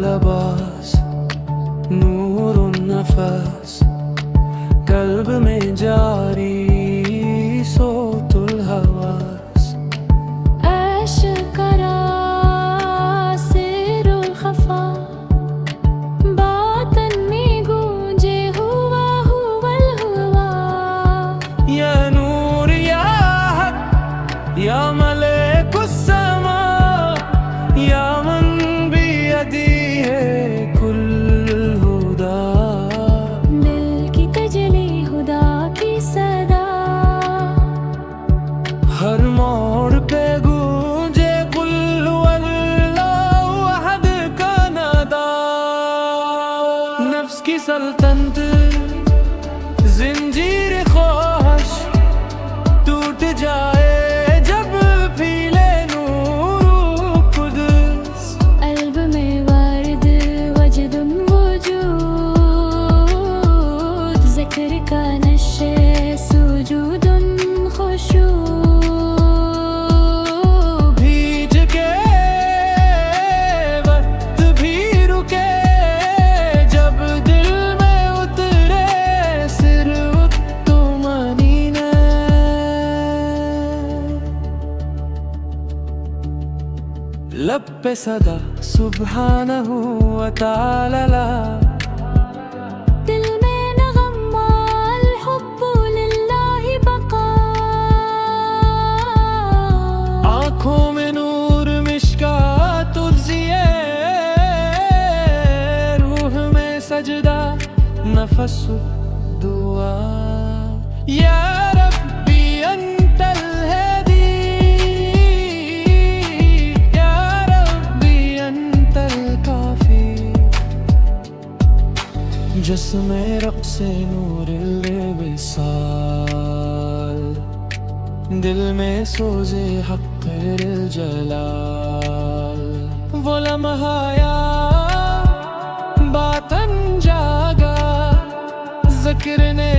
लबास नूरुन नफस कल्ब में जारी सोतुल हवास ऐश करा सिरुल खफा बातन में गूंजे हुआ हुवल हुआ या नूर या हक या मलेकुस समा या मन बियदी है कुल हुदा दिल की तजली हुदा की सदा हर मोड़ पे गूंजे कुल हुवल्लाहु अहद का नदा नफ्स की सल्तनत जिंजीर ख्वाहिश टूट जाए जब पीले नूर कुद्स कल्ब में वर्द वजदुन वजूद ज़िक्र का नशे सुजूदुन खुशू भीज के वक्त भी रुके जब दिल में उतरे सिर तुमनीने लब पे सदा सुब्हानहू व तआला दिल में नगमा अल हुब्बु लिल्लाहि बका आँखों में नूर मिश्कात उर्जिए रूह में सजदा नफस दुआ या रब्बी अंतल हदी या रब्बी अंतल काफी जिस्मे रक़्से नूर विसाल दिल में सोजे हक़ जलाल वो लम्हा याद बातन जागा ज़िक्र ने